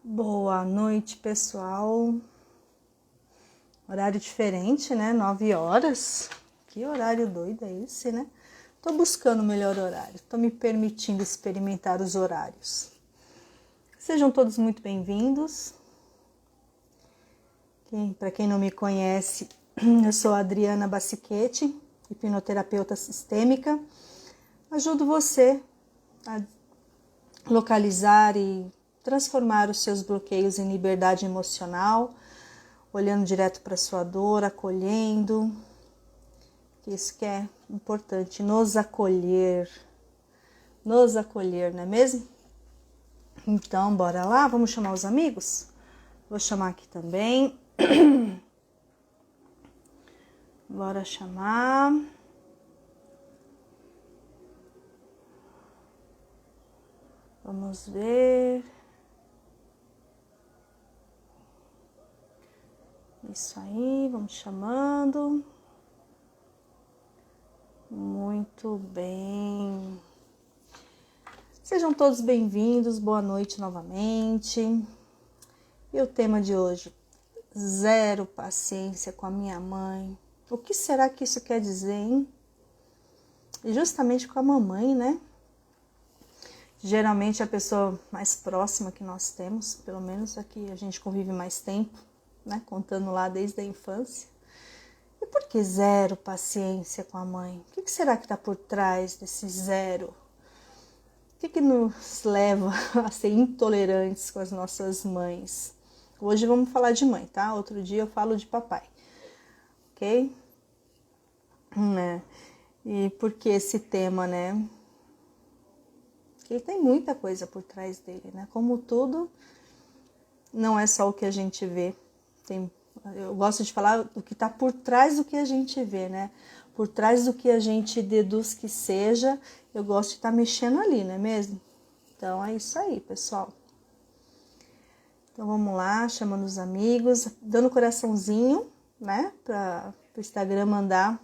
Boa noite, pessoal. Horário diferente, né? 9 horas. Que horário doido é esse, né? Tô buscando o melhor horário. Tô me permitindo experimentar os horários. Sejam todos muito bem-vindos. Para quem não me conhece, eu sou a Adriana Bassichetti, hipnoterapeuta sistêmica. Ajudo você a localizar e transformar os seus bloqueios em liberdade emocional, olhando direto para sua dor, acolhendo. Isso que é importante, nos acolher, não é mesmo? Então, bora lá, vamos chamar os amigos? Vou chamar aqui também. Bora chamar. Vamos ver. Isso aí, vamos chamando. Muito bem. Sejam todos bem-vindos, boa noite novamente. E o tema de hoje, zero paciência com a minha mãe. O que será que isso quer dizer, hein? E justamente com a mamãe, né? Geralmente a pessoa mais próxima que nós temos, pelo menos aqui a gente convive mais tempo, né? Contando lá desde a infância. E por que zero paciência com a mãe? O que será que está por trás desse zero? O que nos leva a ser intolerantes com as nossas mães? Hoje vamos falar de mãe, tá? Outro dia eu falo de papai, ok? E por que esse tema, né? Porque tem muita coisa por trás dele, né? Como tudo, não é só o que a gente vê. Eu gosto de falar o que está por trás do que a gente vê, né? Por trás do que a gente deduz que seja, eu gosto de estar mexendo ali, não é mesmo? Então é isso aí, pessoal. Então vamos lá, chamando os amigos, dando coraçãozinho, né? Para o Instagram mandar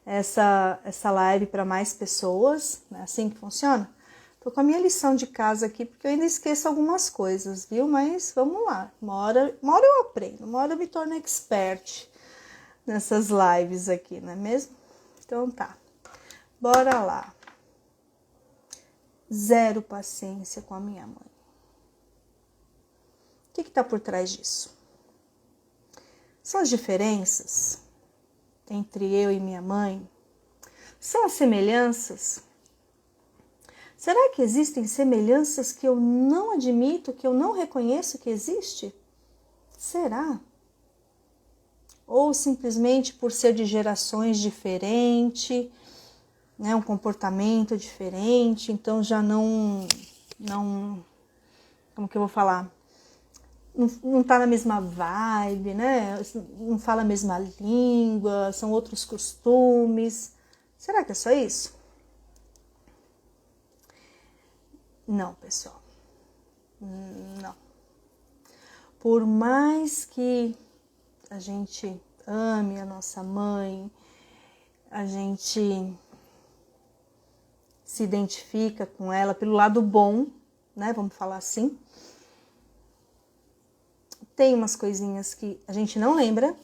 essa live para mais pessoas, né? Assim que funciona. Tô com a minha lição de casa aqui, porque eu ainda esqueço algumas coisas, viu? Mas vamos lá, uma hora eu aprendo, uma hora eu me torno expert nessas lives aqui, não é mesmo? Então tá, bora lá. Zero paciência com a minha mãe. O que tá por trás disso? São as diferenças entre eu e minha mãe? São as semelhanças? Será que existem semelhanças que eu não admito, que eu não reconheço que existe? Será? Ou simplesmente por ser de gerações diferentes, né, um comportamento diferente, então já não, como que eu vou falar? Não tá na mesma vibe, né? Não fala a mesma língua, são outros costumes. Será que é só isso? Não, pessoal. Não. Por mais que a gente ame a nossa mãe, a gente se identifica com ela pelo lado bom, né? Vamos falar assim. Tem umas coisinhas que a gente não lembra,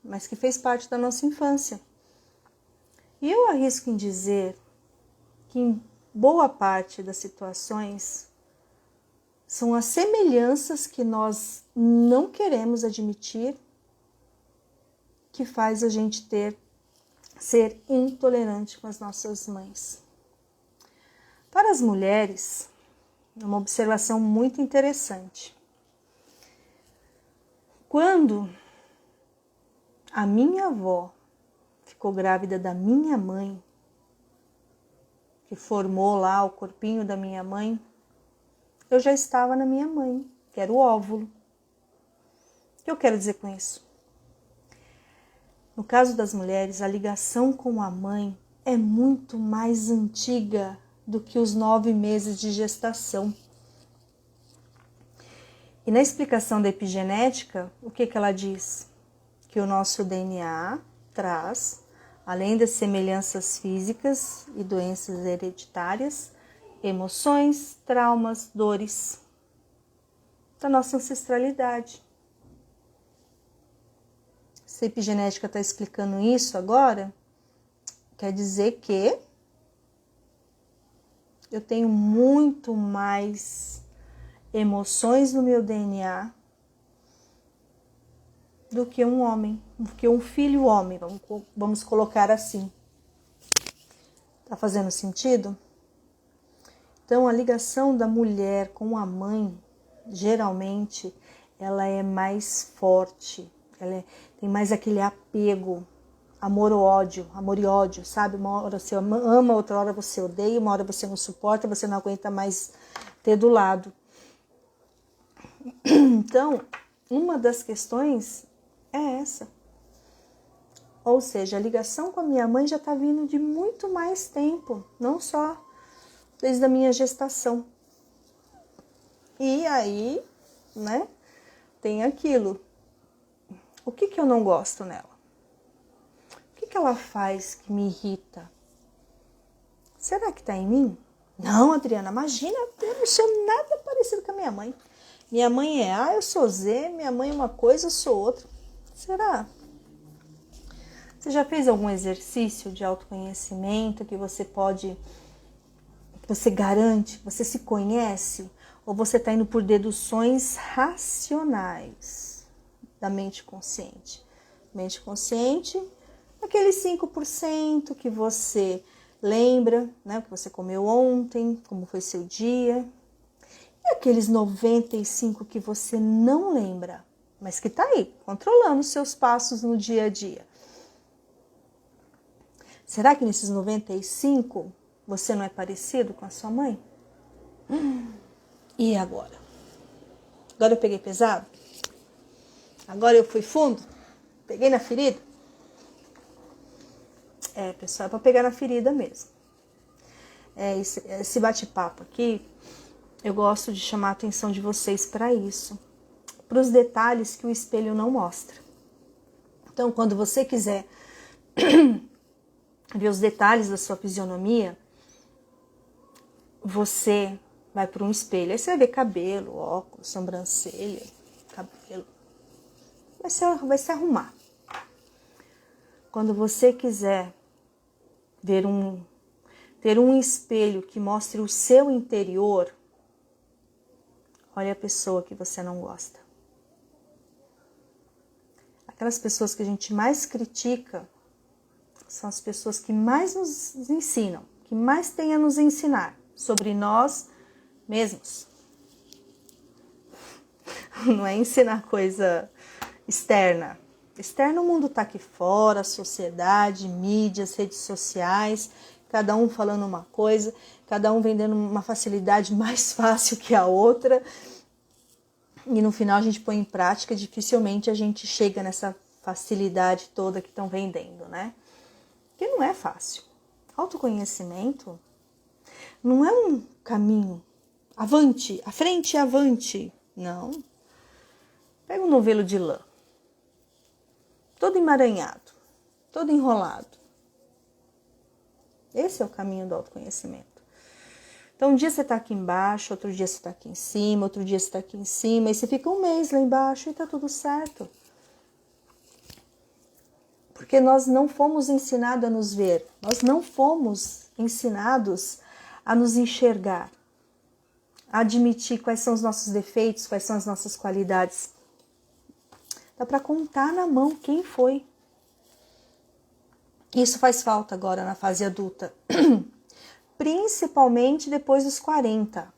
mas que fez parte da nossa infância. E eu arrisco em dizer que em boa parte das situações são as semelhanças que nós não queremos admitir que faz a gente ser intolerante com as nossas mães. Para as mulheres, é uma observação muito interessante. Quando a minha avó ficou grávida da minha mãe, que formou lá o corpinho da minha mãe, eu já estava na minha mãe, que era o óvulo. O que eu quero dizer com isso? No caso das mulheres, a ligação com a mãe é muito mais antiga do que os 9 meses de gestação. E na explicação da epigenética, o que ela diz? Que o nosso DNA traz, além das semelhanças físicas e doenças hereditárias, emoções, traumas, dores. da nossa ancestralidade. Se a epigenética está explicando isso agora, quer dizer que eu tenho muito mais emoções no meu DNA do que um homem, do que um filho homem, vamos colocar assim. Tá fazendo sentido? Então, a ligação da mulher com a mãe, geralmente, ela é mais forte, tem mais aquele apego, amor e ódio, sabe? Uma hora você ama, outra hora você odeia, uma hora você não suporta, você não aguenta mais ter do lado. Então, uma das questões é essa. Ou seja, a ligação com a minha mãe já está vindo de muito mais tempo, não só desde a minha gestação. E aí, né, tem aquilo. O que eu não gosto nela? O que ela faz que me irrita? Será que está em mim? Não, Adriana, imagina, eu não sou nada parecido com a minha mãe. Minha mãe é A, eu sou Z, minha mãe é uma coisa, eu sou outra. Será? Você já fez algum exercício de autoconhecimento que você garante, você se conhece? Ou você está indo por deduções racionais da mente consciente? Mente consciente, aqueles 5% que você lembra, né, o que você comeu ontem, como foi seu dia. E aqueles 95% que você não lembra, mas que está aí, controlando os seus passos no dia a dia. Será que nesses 95% você não é parecido com a sua mãe? E agora? Agora eu peguei pesado? Agora eu fui fundo? Peguei na ferida? Pessoal, é para pegar na ferida mesmo. Esse bate-papo aqui, eu gosto de chamar a atenção de vocês para isso. Para os detalhes que o espelho não mostra. Então, quando você quiser ver os detalhes da sua fisionomia, você vai para um espelho. Aí você vai ver cabelo, óculos, sobrancelha, cabelo. Vai se arrumar. Quando você quiser ter um espelho que mostre o seu interior, olha a pessoa que você não gosta. Aquelas pessoas que a gente mais critica são as pessoas que mais nos ensinam, que mais têm a nos ensinar sobre nós mesmos. Não é ensinar coisa externa. Externo, o mundo está aqui fora, a sociedade, mídias, redes sociais, cada um falando uma coisa, cada um vendendo uma facilidade mais fácil que a outra. E no final a gente põe em prática, dificilmente a gente chega nessa facilidade toda que estão vendendo, né? Porque não é fácil. Autoconhecimento não é um caminho avante, à frente e avante. Não. Pega um novelo de lã, todo emaranhado, todo enrolado. Esse é o caminho do autoconhecimento. Então, um dia você está aqui embaixo, outro dia você está aqui em cima, outro dia você está aqui em cima, e você fica um mês lá embaixo e está tudo certo. Porque nós não fomos ensinados a nos ver, nós não fomos ensinados a nos enxergar, a admitir quais são os nossos defeitos, quais são as nossas qualidades. Dá para contar na mão quem foi. Isso faz falta agora na fase adulta. Principalmente depois dos 40,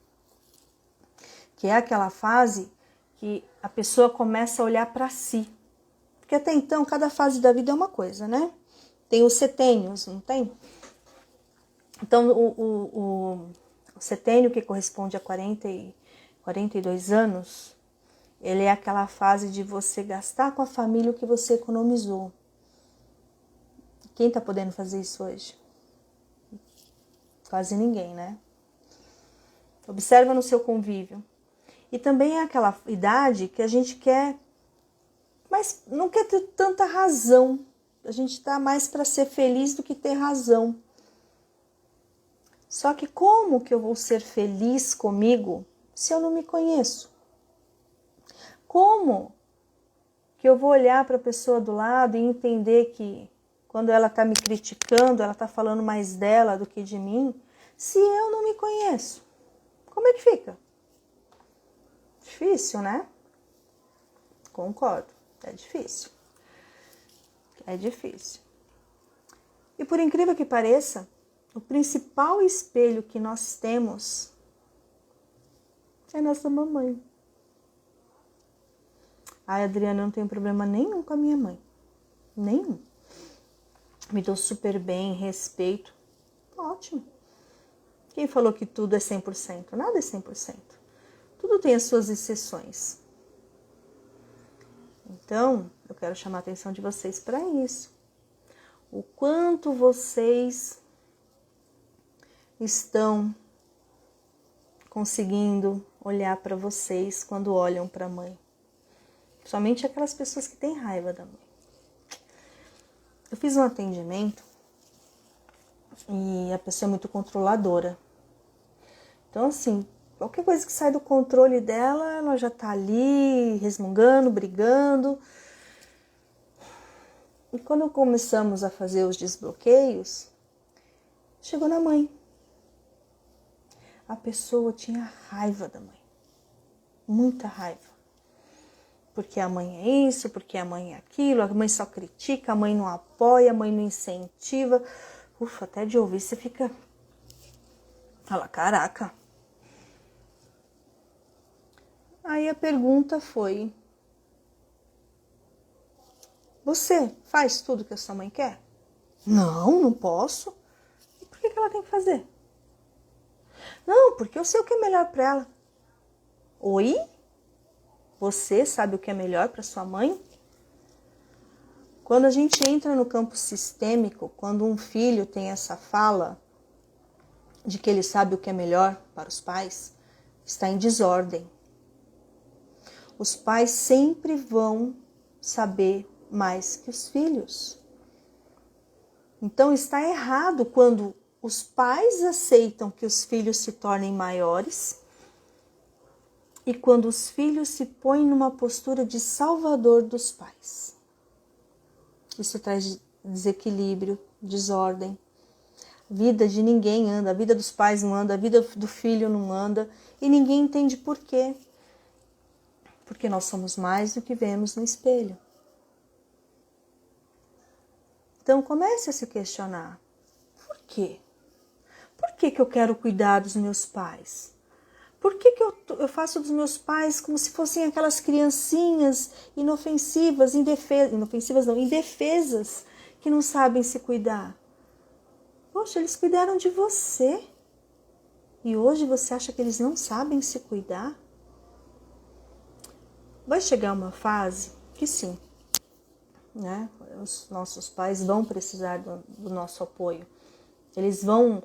que é aquela fase que a pessoa começa a olhar para si. Porque até então, cada fase da vida é uma coisa, né? Tem os setênios, não tem? Então, o setênio, que corresponde a 42 anos, ele é aquela fase de você gastar com a família o que você economizou. Quem está podendo fazer isso hoje? Quase ninguém, né? Observa no seu convívio. E também é aquela idade que a gente quer, mas não quer ter tanta razão. A gente está mais para ser feliz do que ter razão. Só que como que eu vou ser feliz comigo se eu não me conheço? Como que eu vou olhar para a pessoa do lado e entender que quando ela está me criticando, ela está falando mais dela do que de mim, se eu não me conheço? Como é que fica? Difícil, né? Concordo, é difícil. É difícil. E por incrível que pareça, o principal espelho que nós temos é nossa mamãe. Ai, Adriana, eu não tenho problema nenhum com a minha mãe. Nenhum. Me dou super bem, respeito. Ótimo. Quem falou que tudo é 100%? Nada é 100%. Tudo tem as suas exceções. Então, eu quero chamar a atenção de vocês para isso. O quanto vocês estão conseguindo olhar para vocês quando olham para a mãe. Somente aquelas pessoas que têm raiva da mãe. Eu fiz um atendimento e a pessoa é muito controladora. Então, assim, qualquer coisa que sai do controle dela, ela já tá ali resmungando, brigando. E quando começamos a fazer os desbloqueios, chegou na mãe. A pessoa tinha raiva da mãe. Muita raiva. Porque a mãe é isso, porque a mãe é aquilo, a mãe só critica, a mãe não apoia, a mãe não incentiva. Ufa, até de ouvir você fica... Fala, caraca. Aí a pergunta foi: você faz tudo que a sua mãe quer? Não, não posso. E por que ela tem que fazer? Não, porque eu sei o que é melhor para ela. Oi? Você sabe o que é melhor para sua mãe? Quando a gente entra no campo sistêmico, quando um filho tem essa fala de que ele sabe o que é melhor para os pais, está em desordem. Os pais sempre vão saber mais que os filhos. Então está errado quando os pais aceitam que os filhos se tornem maiores e quando os filhos se põem numa postura de salvador dos pais. Isso traz desequilíbrio, desordem. A vida de ninguém anda, a vida dos pais não anda, a vida do filho não anda e ninguém entende por quê. Porque nós somos mais do que vemos no espelho. Então comece a se questionar. Por quê? Por que eu quero cuidar dos meus pais? Por que eu faço dos meus pais como se fossem aquelas criancinhas inofensivas, indefesas, que não sabem se cuidar? Poxa, eles cuidaram de você. E hoje você acha que eles não sabem se cuidar? Vai chegar uma fase que sim, né? Os nossos pais vão precisar do nosso apoio. Eles vão,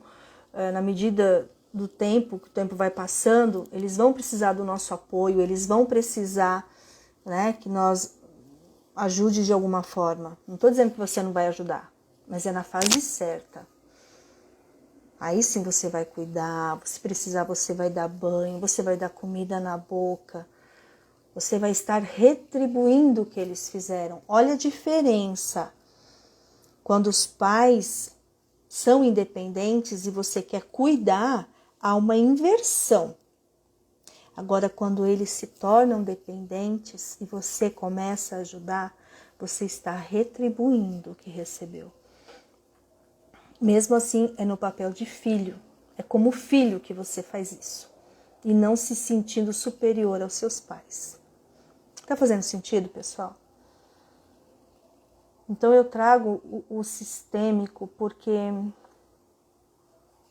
na medida do tempo, que o tempo vai passando, eles vão precisar do nosso apoio, eles vão precisar, né, que nós ajude de alguma forma. Não estou dizendo que você não vai ajudar, mas é na fase certa. Aí sim você vai cuidar, se precisar você vai dar banho, você vai dar comida na boca, você vai estar retribuindo o que eles fizeram. Olha a diferença. Quando os pais são independentes e você quer cuidar, há uma inversão. Agora, quando eles se tornam dependentes e você começa a ajudar, você está retribuindo o que recebeu. Mesmo assim, é no papel de filho. É como filho que você faz isso. E não se sentindo superior aos seus pais. Tá fazendo sentido, pessoal? Então eu trago o sistêmico porque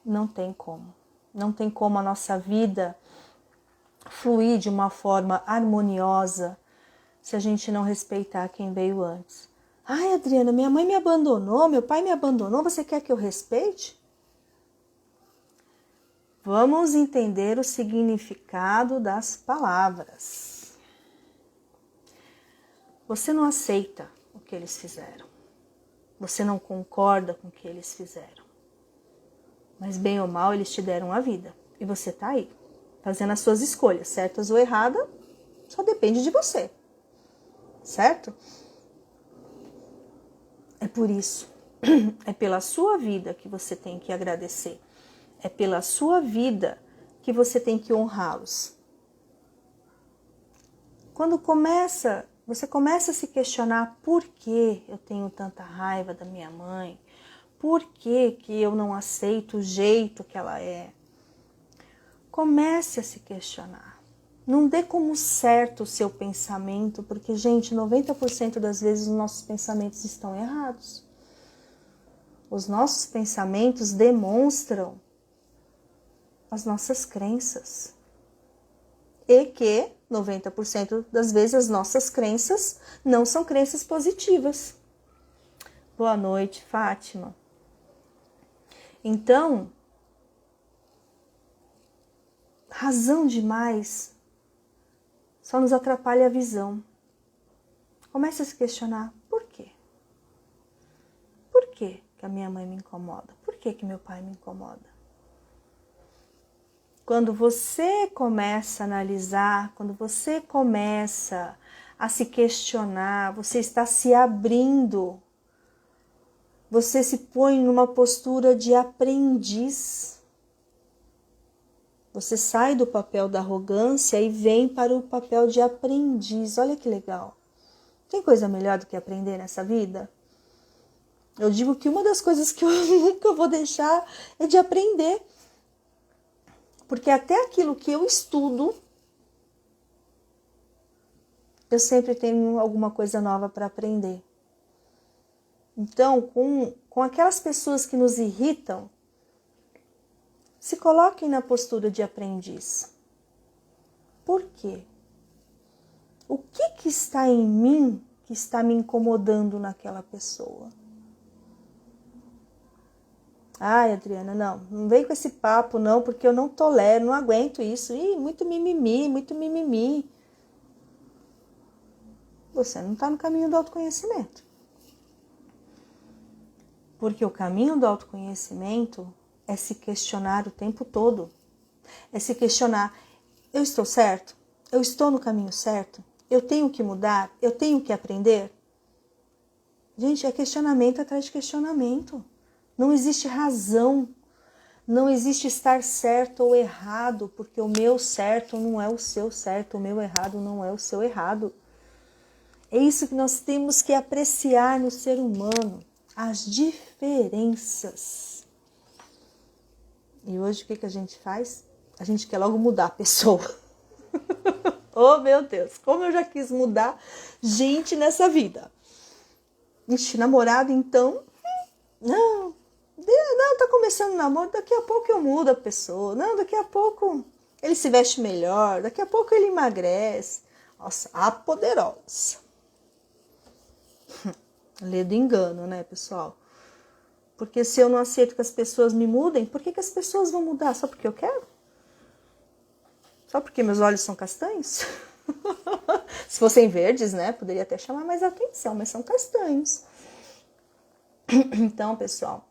não tem como. Não tem como a nossa vida fluir de uma forma harmoniosa se a gente não respeitar quem veio antes. Ai, Adriana, minha mãe me abandonou, meu pai me abandonou, você quer que eu respeite? Vamos entender o significado das palavras. Você não aceita o que eles fizeram. Você não concorda com o que eles fizeram. Mas bem ou mal, eles te deram a vida. E você tá aí, fazendo as suas escolhas, certas ou erradas, Só depende de você, certo? É por isso, é pela sua vida que você tem que agradecer. É pela sua vida que você tem que honrá-los. Quando você começa a se questionar por que eu tenho tanta raiva da minha mãe, por que eu não aceito o jeito que ela é, comece a se questionar. Não dê como certo o seu pensamento, porque, gente, 90% das vezes os nossos pensamentos estão errados. Os nossos pensamentos demonstram as nossas crenças. E que 90% das vezes as nossas crenças não são crenças positivas. Boa noite, Fátima. Então, razão demais só nos atrapalha a visão. Comece a se questionar, por quê? Por que a minha mãe me incomoda? Por que meu pai me incomoda? Quando você começa a analisar, quando você começa a se questionar, você está se abrindo, você se põe numa postura de aprendiz. Você sai do papel da arrogância e vem para o papel de aprendiz. Olha que legal. Tem coisa melhor do que aprender nessa vida? Eu digo que uma das coisas que eu nunca vou deixar é de aprender. Porque até aquilo que eu estudo, eu sempre tenho alguma coisa nova para aprender. Então, com aquelas pessoas que nos irritam, se coloquem na postura de aprendiz. Por quê? O que está em mim que está me incomodando naquela pessoa? Ai, Adriana, não vem com esse papo não, porque eu não tolero, não aguento isso. Ih, muito mimimi, muito mimimi. Você não está no caminho do autoconhecimento. Porque o caminho do autoconhecimento é se questionar o tempo todo. É se questionar, eu estou certo? Eu estou no caminho certo? Eu tenho que mudar? Eu tenho que aprender? Gente, é questionamento atrás de questionamento. Não existe razão, não existe estar certo ou errado, porque o meu certo não é o seu certo, o meu errado não é o seu errado. É isso que nós temos que apreciar no ser humano, as diferenças. E hoje o que a gente faz? A gente quer logo mudar a pessoa. Oh, meu Deus, como eu já quis mudar gente nessa vida. Ixi, namorado então? Não, tá começando o namoro, daqui a pouco eu mudo a pessoa. Não, daqui a pouco ele se veste melhor, daqui a pouco ele emagrece. Nossa, a poderosa. Lê do engano, né, pessoal? Porque se eu não aceito que as pessoas me mudem, por que as pessoas vão mudar? Só porque eu quero? Só porque meus olhos são castanhos? Se fossem verdes, né, poderia até chamar mais atenção, mas são castanhos. Então, pessoal,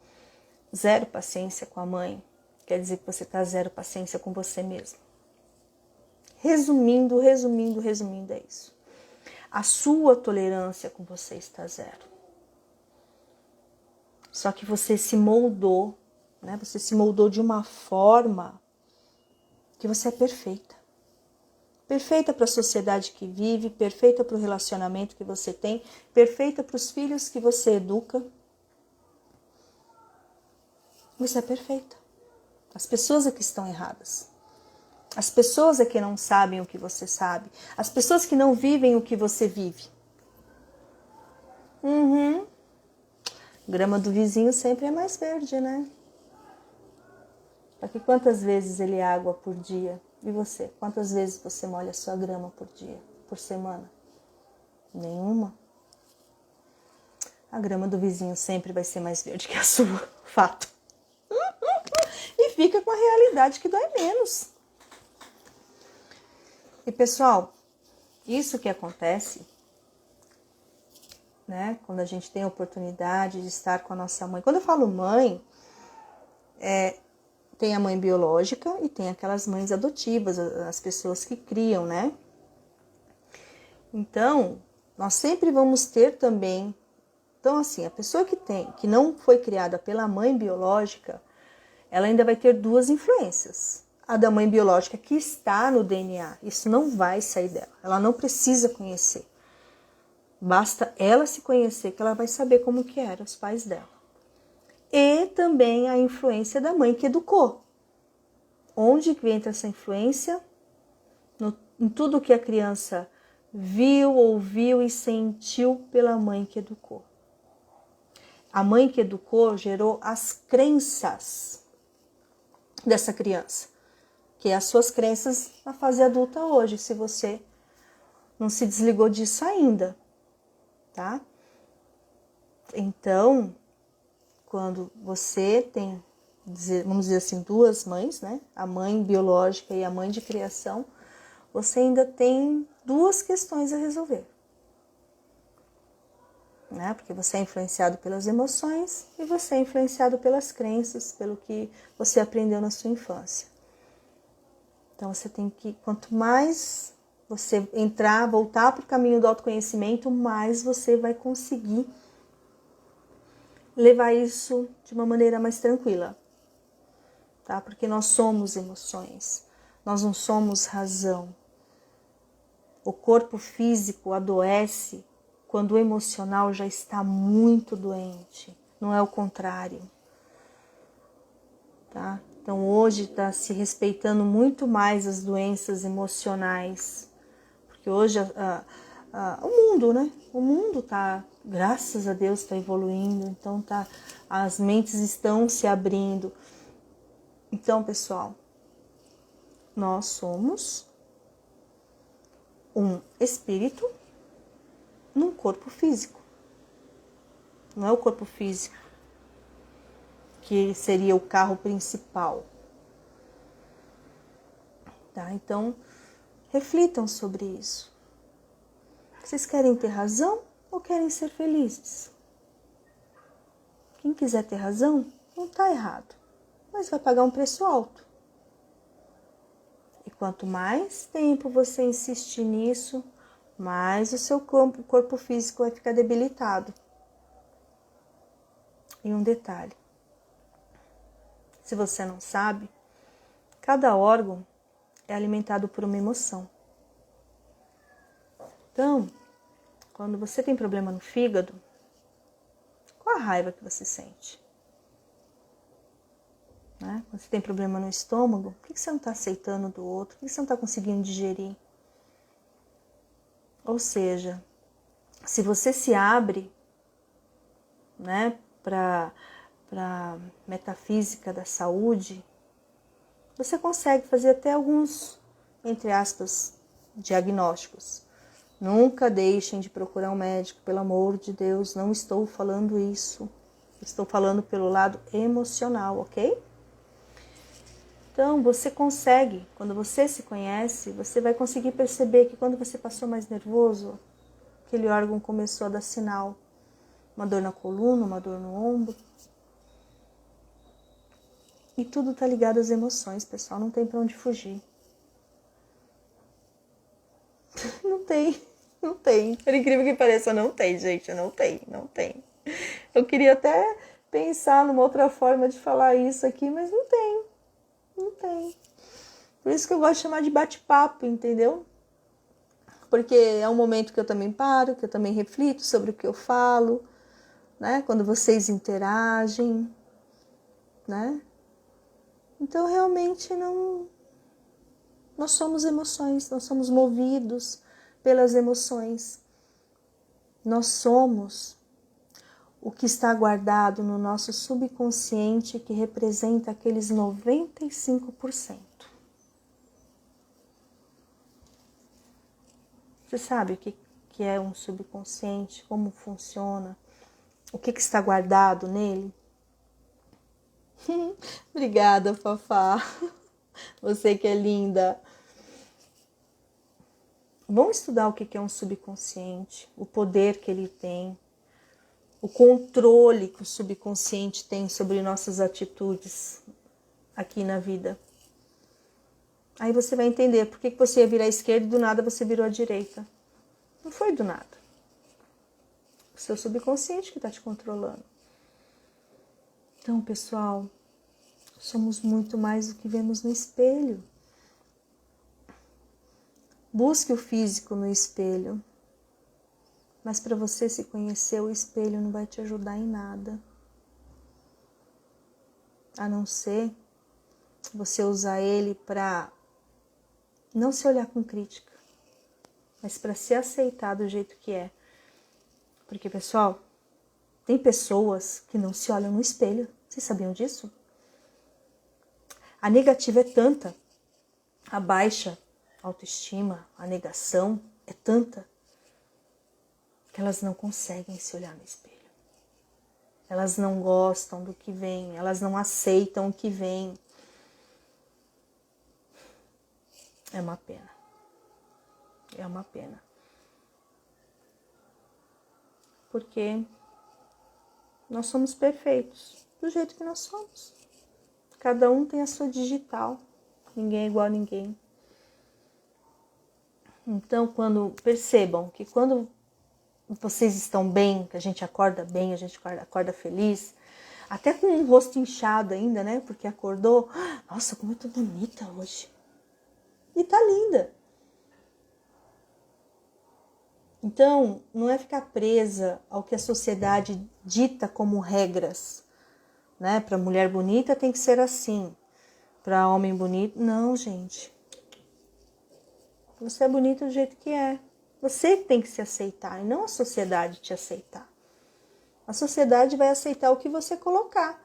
zero paciência com a mãe quer dizer que você tá zero paciência com você mesmo. Resumindo, é isso. A sua tolerância com você está zero. Só que você se moldou, né? Você se moldou de uma forma que você é perfeita. Perfeita para a sociedade que vive, perfeita para o relacionamento que você tem, perfeita para os filhos que você educa. Você é perfeita. As pessoas é que estão erradas. As pessoas é que não sabem o que você sabe. As pessoas que não vivem o que você vive. Grama do vizinho sempre é mais verde, né? Porque quantas vezes ele é água por dia? E você? Quantas vezes você molha a sua grama por dia, por semana? Nenhuma. A grama do vizinho sempre vai ser mais verde que a sua. Fato. E fica com a realidade que dói menos. E pessoal, isso que acontece, né? Quando a gente tem a oportunidade de estar com a nossa mãe. Quando eu falo mãe, tem a mãe biológica e tem aquelas mães adotivas, as pessoas que criam, né? Então, nós sempre vamos ter também. Então, assim, a pessoa que não foi criada pela mãe biológica, ela ainda vai ter duas influências. A da mãe biológica que está no DNA, isso não vai sair dela. Ela não precisa conhecer. Basta ela se conhecer que ela vai saber como que eram os pais dela. E também a influência da mãe que educou. Onde que entra essa influência? Em tudo que a criança viu, ouviu e sentiu pela mãe que educou. A mãe que educou gerou as crenças dessa criança, que é as suas crenças na fase adulta hoje, se você não se desligou disso ainda, tá? Então, quando você tem, vamos dizer assim, duas mães, né? A mãe biológica e a mãe de criação, você ainda tem duas questões a resolver. Né? Porque você é influenciado pelas emoções e você é influenciado pelas crenças, pelo que você aprendeu na sua infância. Então você tem que, quanto mais você voltar para o caminho do autoconhecimento, mais você vai conseguir levar isso de uma maneira mais tranquila. Tá? Porque nós somos emoções, nós não somos razão. O corpo físico adoece quando o emocional já está muito doente, não é o contrário. Tá? Então hoje está se respeitando muito mais as doenças emocionais, porque hoje o mundo, né? O mundo tá, graças a Deus, está evoluindo, então as mentes estão se abrindo. Então, pessoal, nós somos um espírito num corpo físico. Não é o corpo físico que seria o carro principal. Tá? Então, reflitam sobre isso. Vocês querem ter razão ou querem ser felizes? Quem quiser ter razão, não está errado, mas vai pagar um preço alto. E quanto mais tempo você insistir nisso, mais o seu corpo físico vai ficar debilitado. E um detalhe, se você não sabe, cada órgão é alimentado por uma emoção. Então, quando você tem problema no fígado, qual a raiva que você sente? Né? Quando você tem problema no estômago, por que você não está aceitando do outro? Por que você não está conseguindo digerir? Ou seja, se você se abre, né, para metafísica da saúde, você consegue fazer até alguns, entre aspas, diagnósticos. Nunca deixem de procurar um médico, pelo amor de Deus, não estou falando isso. Estou falando pelo lado emocional, ok? Então, você consegue, quando você se conhece, você vai conseguir perceber que quando você passou mais nervoso, aquele órgão começou a dar sinal. Uma dor na coluna, uma dor no ombro. E tudo está ligado às emoções, pessoal, não tem para onde fugir. Não tem. Por incrível que pareça, não tem, gente, não tem. Eu queria até pensar numa outra forma de falar isso aqui, mas não tem. Por isso que eu gosto de chamar de bate-papo, entendeu? Porque é um momento que eu também paro, que eu também reflito sobre o que eu falo, né? Quando vocês interagem, né? Então, realmente, nós somos emoções, nós somos movidos pelas emoções. Nós somos o que está guardado no nosso subconsciente, que representa aqueles 95%. Você sabe o que é um subconsciente, como funciona, o que está guardado nele? Obrigada, Fafá. Você que é linda. Vamos estudar o que é um subconsciente, o poder que ele tem, o controle que o subconsciente tem sobre nossas atitudes aqui na vida. Aí você vai entender por que você ia virar à esquerda e do nada você virou à direita. Não foi do nada. O seu subconsciente que está te controlando. Então, pessoal, somos muito mais do que vemos no espelho. Busque o físico no espelho. Mas para você se conhecer, o espelho não vai te ajudar em nada. A não ser você usar ele para não se olhar com crítica, mas para se aceitar do jeito que é. Porque, pessoal, tem pessoas que não se olham no espelho. Vocês sabiam disso? A negativa é tanta, a baixa autoestima, a negação é tanta, que elas não conseguem se olhar no espelho. Elas não gostam do que vem, elas não aceitam o que vem. É uma pena. É uma pena. Porque nós somos perfeitos, do jeito que nós somos. Cada um tem a sua digital. Ninguém é igual a ninguém. Então, percebam que quando vocês estão bem, que a gente acorda bem, a gente acorda feliz, até com o rosto inchado ainda, né? Porque acordou, nossa, como eu tô bonita hoje. E tá linda. Então, não é ficar presa ao que a sociedade dita como regras, né? Para mulher bonita tem que ser assim, para homem bonito, não, gente. Você é bonita do jeito que é. Você tem que se aceitar e não a sociedade te aceitar. A sociedade vai aceitar o que você colocar.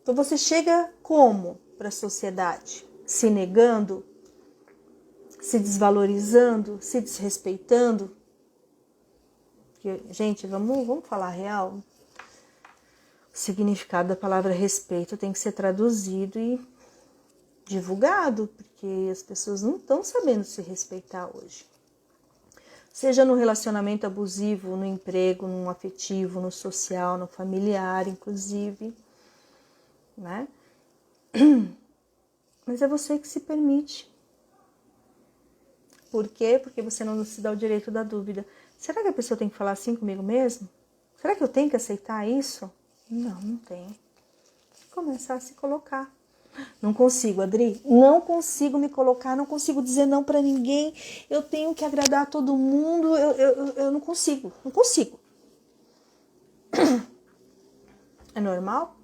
Então você chega como para a sociedade? Se negando? Se desvalorizando? Se desrespeitando? Porque, gente, vamos falar a real? O significado da palavra respeito tem que ser traduzido e divulgado, porque as pessoas não estão sabendo se respeitar hoje. Seja no relacionamento abusivo, no emprego, no afetivo, no social, no familiar, inclusive, né? Mas é você que se permite. Por quê? Porque você não se dá o direito da dúvida. Será que a pessoa tem que falar assim comigo mesmo? Será que eu tenho que aceitar isso? Não, não tenho. Começar a se colocar. Não consigo, Adri, não consigo me colocar, não consigo dizer não para ninguém, eu tenho que agradar a todo mundo, eu não consigo. É normal?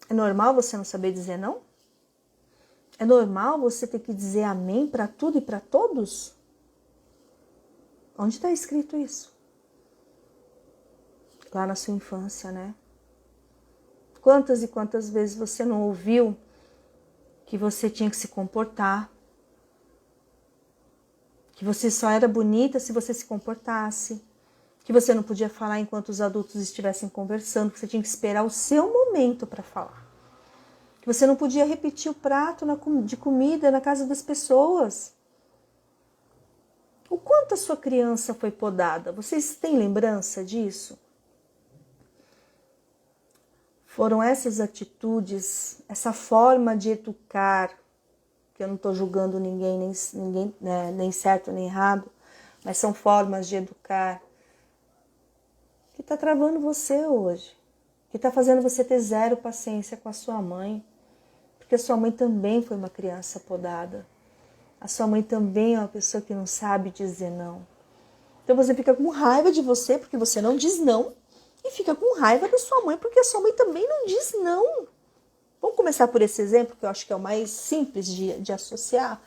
É normal você não saber dizer não? É normal você ter que dizer amém para tudo e para todos? Onde está escrito isso? Lá na sua infância, né? Quantas e quantas vezes você não ouviu que você tinha que se comportar, que você só era bonita se você se comportasse, que você não podia falar enquanto os adultos estivessem conversando, que você tinha que esperar o seu momento para falar, que você não podia repetir o prato de comida na casa das pessoas. O quanto a sua criança foi podada? Vocês têm lembrança disso? Foram essas atitudes, essa forma de educar, que eu não estou julgando ninguém, nem certo nem errado, mas são formas de educar, que está travando você hoje, que está fazendo você ter zero paciência com a sua mãe, porque a sua mãe também foi uma criança podada, a sua mãe também é uma pessoa que não sabe dizer não. Então você fica com raiva de você porque você não diz não, e fica com raiva da sua mãe porque a sua mãe também não diz não. Vamos começar por esse exemplo, que eu acho que é o mais simples de associar.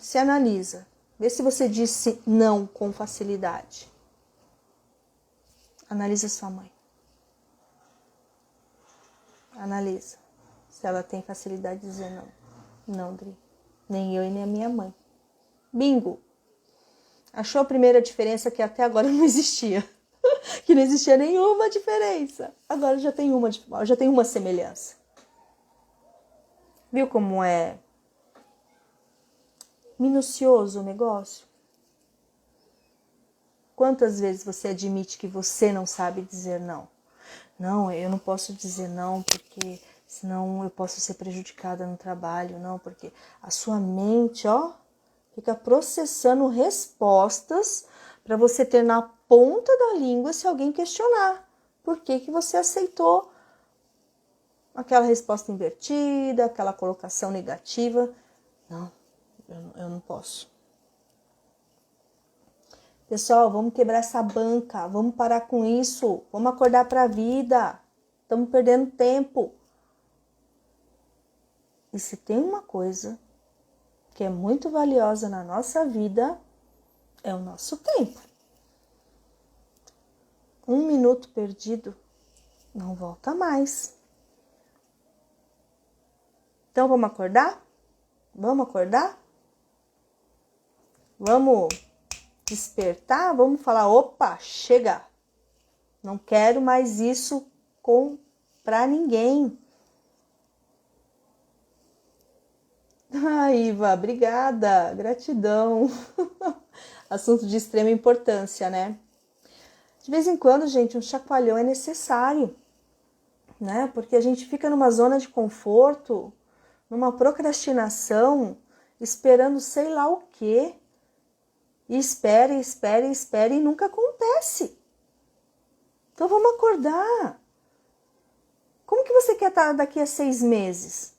Se analisa. Vê se você disse não com facilidade. Analisa sua mãe. Analisa se ela tem facilidade de dizer não. Não, Dri. Nem eu e nem a minha mãe. Bingo! Achou a primeira diferença que até agora não existia. Que não existia nenhuma diferença. Agora já tem uma semelhança. Viu como é minucioso o negócio? Quantas vezes você admite que você não sabe dizer não? Não, eu não posso dizer não porque senão eu posso ser prejudicada no trabalho. Não, porque a sua mente, Fica processando respostas para você ter na ponta da língua se alguém questionar. Por que que você aceitou aquela resposta invertida, aquela colocação negativa? Não, eu não posso. Pessoal, vamos quebrar essa banca, vamos parar com isso, vamos acordar para a vida. Estamos perdendo tempo. E se tem uma coisa que é muito valiosa na nossa vida, é o nosso tempo. 1 minuto perdido não volta mais. Então vamos acordar? Vamos acordar? Vamos despertar? Vamos falar, opa, chega. Não quero mais isso para ninguém. Iva, obrigada, gratidão. Assunto de extrema importância, né? De vez em quando, gente, um chacoalhão é necessário, né? Porque a gente fica numa zona de conforto, numa procrastinação, esperando sei lá o quê. E espera e nunca acontece. Então vamos acordar. Como que você quer estar daqui a 6 meses?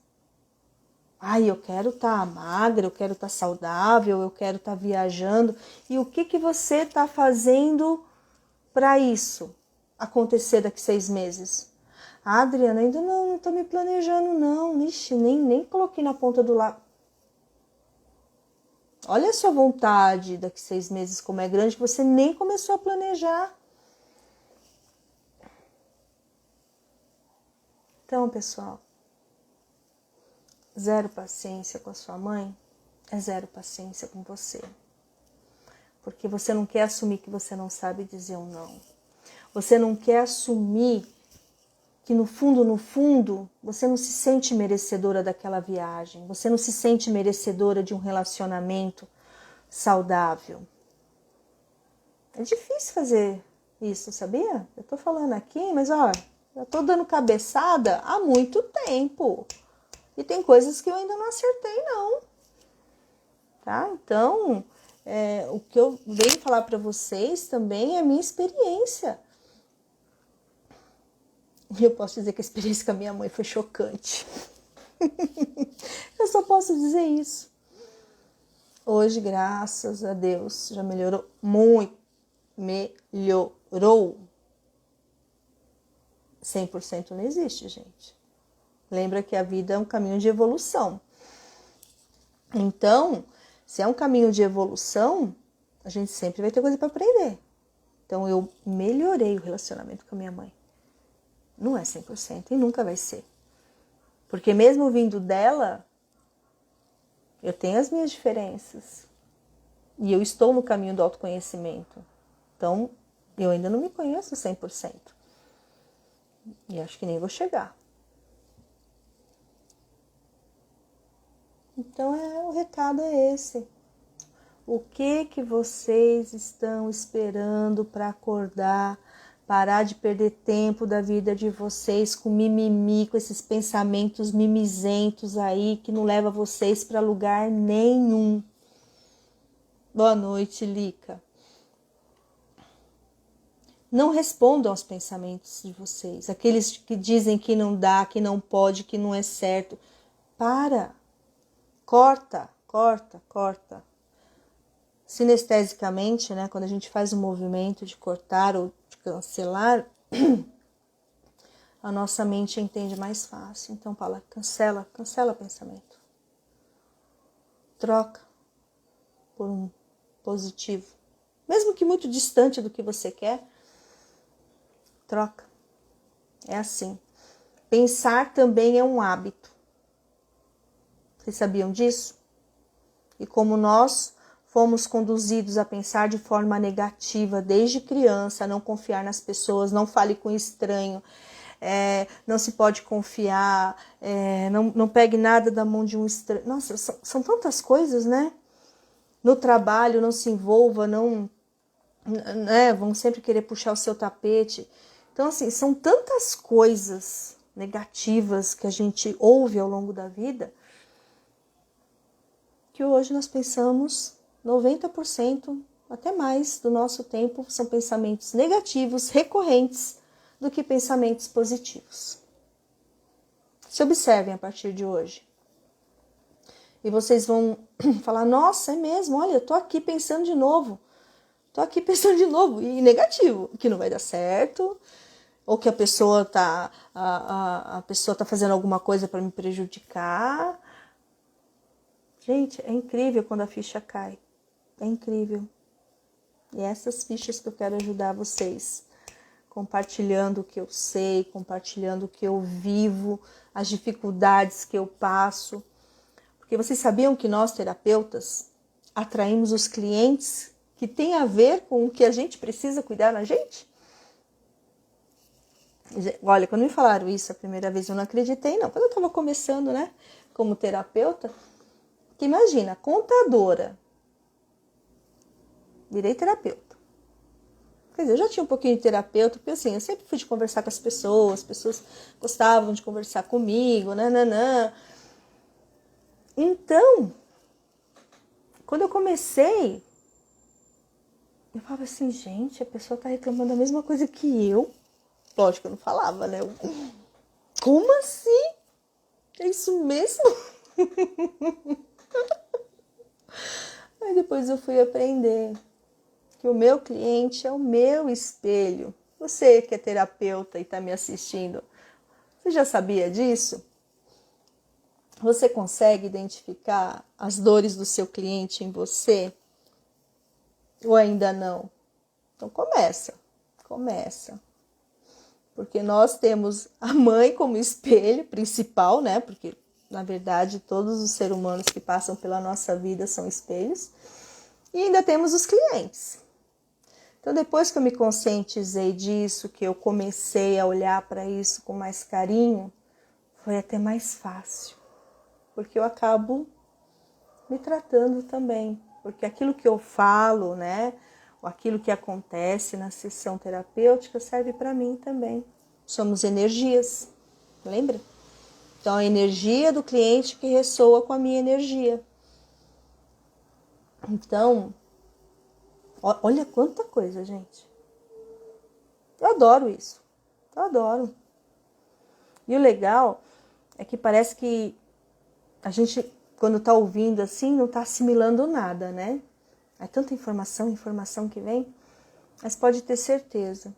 Eu quero estar magra, eu quero estar saudável, eu quero estar viajando. E o que você está fazendo para isso acontecer daqui a 6 meses? Adriana, ainda não estou me planejando não. Ixi, nem coloquei na ponta do lápis. Olha a sua vontade daqui a 6 meses como é grande que você nem começou a planejar. Então, pessoal, 0 paciência com a sua mãe é 0 paciência com você. Porque você não quer assumir que você não sabe dizer um não. Você não quer assumir que no fundo, você não se sente merecedora daquela viagem. Você não se sente merecedora de um relacionamento saudável. É difícil fazer isso, sabia? Eu tô falando aqui, mas ó, eu tô dando cabeçada há muito tempo. E tem coisas que eu ainda não acertei, não. Tá? Então, o que eu venho falar para vocês também é a minha experiência. E eu posso dizer que a experiência com a minha mãe foi chocante. Eu só posso dizer isso. Hoje, graças a Deus, já melhorou muito. Melhorou. 100% não existe, gente. Lembra que a vida é um caminho de evolução. Então, se é um caminho de evolução, a gente sempre vai ter coisa para aprender. Então, eu melhorei o relacionamento com a minha mãe. Não é 100% e nunca vai ser. Porque mesmo vindo dela, eu tenho as minhas diferenças. E eu estou no caminho do autoconhecimento. Então, eu ainda não me conheço 100%. E acho que nem vou chegar. Então, o recado é esse. O que vocês estão esperando para acordar? Parar de perder tempo da vida de vocês com mimimi, com esses pensamentos mimizentos aí que não levam vocês para lugar nenhum. Boa noite, Lica. Não respondam aos pensamentos de vocês. Aqueles que dizem que não dá, que não pode, que não é certo. Para. Corta. Sinestesicamente, né, quando a gente faz o movimento de cortar ou de cancelar, a nossa mente entende mais fácil. Então fala, cancela pensamento. Troca por um positivo. Mesmo que muito distante do que você quer, troca. É assim. Pensar também é um hábito. Vocês sabiam disso? E como nós fomos conduzidos a pensar de forma negativa desde criança, a não confiar nas pessoas, não fale com estranho, não se pode confiar, não pegue nada da mão de um estranho. Nossa, são tantas coisas, né? No trabalho, não se envolva, não, né? Vão sempre querer puxar o seu tapete. Então, assim, são tantas coisas negativas que a gente ouve ao longo da vida que hoje nós pensamos 90%, até mais, do nosso tempo são pensamentos negativos, recorrentes, do que pensamentos positivos. Se observem a partir de hoje. E vocês vão falar, nossa, é mesmo, olha, eu tô aqui pensando de novo. E negativo, que não vai dar certo, ou que a pessoa tá fazendo alguma coisa para me prejudicar. Gente, é incrível quando a ficha cai. É incrível. E essas fichas que eu quero ajudar vocês, compartilhando o que eu sei, compartilhando o que eu vivo, as dificuldades que eu passo. Porque vocês sabiam que nós, terapeutas, atraímos os clientes que têm a ver com o que a gente precisa cuidar na gente? Olha, quando me falaram isso a primeira vez, eu não acreditei, não. Quando eu estava começando, né, como terapeuta, que imagina, contadora, virei terapeuta. Quer dizer, eu já tinha um pouquinho de terapeuta, porque assim, eu sempre fui de conversar com as pessoas gostavam de conversar comigo, nananã. Então, quando eu comecei, eu falava assim, gente, a pessoa tá reclamando a mesma coisa que eu. Lógico, eu não falava, né? Como assim? É isso mesmo? Aí depois eu fui aprender que o meu cliente é o meu espelho. Você que é terapeuta e está me assistindo, você já sabia disso? Você consegue identificar as dores do seu cliente em você? Ou ainda não? Então começa. Porque nós temos a mãe como espelho principal, né? Porque, na verdade, todos os seres humanos que passam pela nossa vida são espelhos. E ainda temos os clientes. Então, depois que eu me conscientizei disso, que eu comecei a olhar para isso com mais carinho, foi até mais fácil. Porque eu acabo me tratando também. Porque aquilo que eu falo, né? Ou aquilo que acontece na sessão terapêutica serve para mim também. Somos energias, lembra? Então, a energia do cliente que ressoa com a minha energia. Então, olha quanta coisa, gente. Eu adoro isso. Eu adoro. E o legal é que parece que a gente, quando tá ouvindo assim, não tá assimilando nada, né? É tanta informação que vem. Mas pode ter certeza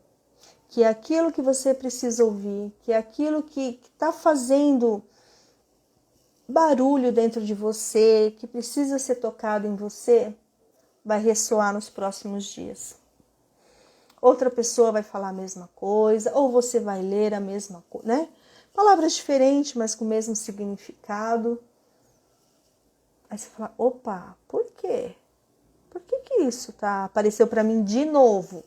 que aquilo que você precisa ouvir, que aquilo que está fazendo barulho dentro de você, que precisa ser tocado em você, vai ressoar nos próximos dias. Outra pessoa vai falar a mesma coisa, ou você vai ler a mesma coisa, né? Palavras diferentes, mas com o mesmo significado. Aí você fala, opa, por quê? Por que isso apareceu para mim de novo?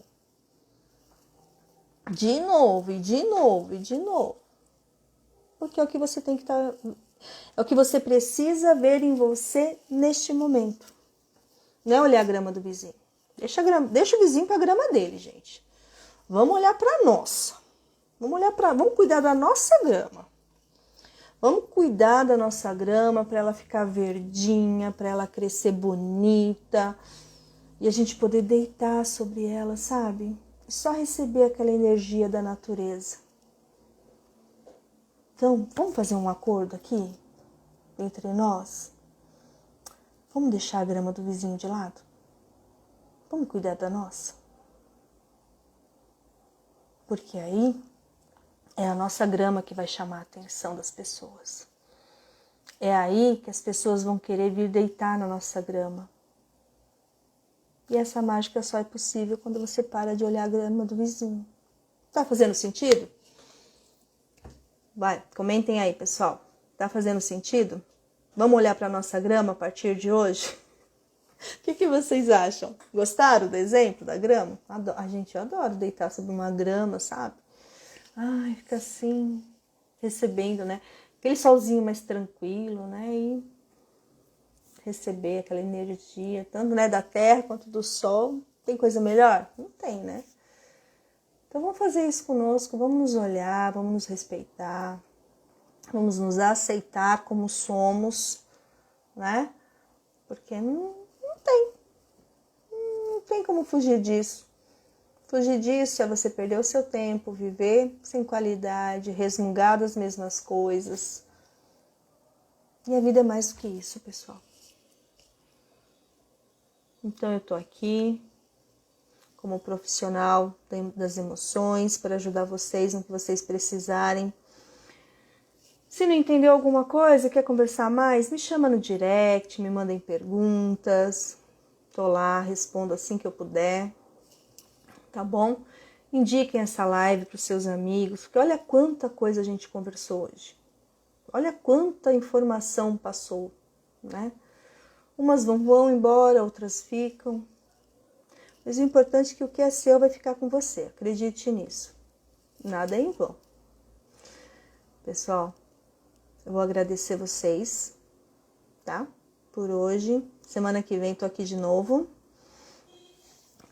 De novo. Porque é o que você tem que estar... É o que você precisa ver em você neste momento. Não é olhar a grama do vizinho. Deixa o vizinho para a grama dele, gente. Vamos olhar para a nossa. Vamos cuidar da nossa grama. Vamos cuidar da nossa grama para ela ficar verdinha, para ela crescer bonita. E a gente poder deitar sobre ela, sabe? E só receber aquela energia da natureza. Então, vamos fazer um acordo aqui? Entre nós? Vamos deixar a grama do vizinho de lado? Vamos cuidar da nossa? Porque aí é a nossa grama que vai chamar a atenção das pessoas. É aí que as pessoas vão querer vir deitar na nossa grama. E essa mágica só é possível quando você para de olhar a grama do vizinho. Tá fazendo sentido? Vai, comentem aí, pessoal. Tá fazendo sentido? Vamos olhar para a nossa grama a partir de hoje? O que vocês acham? Gostaram do exemplo da grama? Gente, eu adoro deitar sobre uma grama, sabe? Ai, fica assim, recebendo, né? Aquele solzinho mais tranquilo, né? E receber aquela energia, tanto, né, da terra quanto do sol. Tem coisa melhor? Não tem, né? Então vamos fazer isso conosco, vamos nos olhar, vamos nos respeitar, vamos nos aceitar como somos, né? Porque não tem. tem como fugir disso. Fugir disso é você perder o seu tempo, viver sem qualidade, resmungar das mesmas coisas. E a vida é mais do que isso, pessoal. Então eu tô aqui como profissional das emoções para ajudar vocês no que vocês precisarem. Se não entendeu alguma coisa, quer conversar mais, me chama no direct, me mandem perguntas. Tô lá, respondo assim que eu puder. Tá bom? Indiquem essa live para os seus amigos, porque olha quanta coisa a gente conversou hoje. Olha quanta informação passou, né? Umas vão embora, outras ficam. Mas o importante é que o que é seu vai ficar com você. Acredite nisso. Nada é em vão. Pessoal, eu vou agradecer vocês, tá? Por hoje. Semana que vem tô aqui de novo.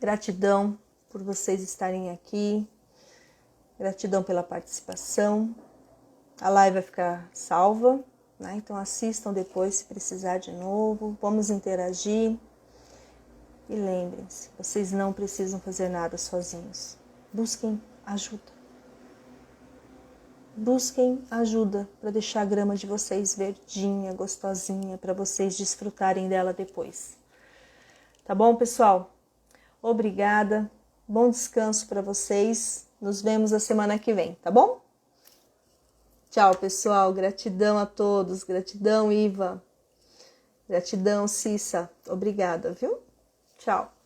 Gratidão por vocês estarem aqui. Gratidão pela participação. A live vai ficar salva, né? Então assistam depois se precisar de novo. Vamos interagir. E lembrem-se, vocês não precisam fazer nada sozinhos. Busquem ajuda. Busquem ajuda para deixar a grama de vocês verdinha, gostosinha, para vocês desfrutarem dela depois. Tá bom, pessoal? Obrigada. Bom descanso para vocês. Nos vemos a semana que vem, tá bom? Tchau, pessoal. Gratidão a todos. Gratidão, Iva. Gratidão, Cissa. Obrigada, viu? Tchau.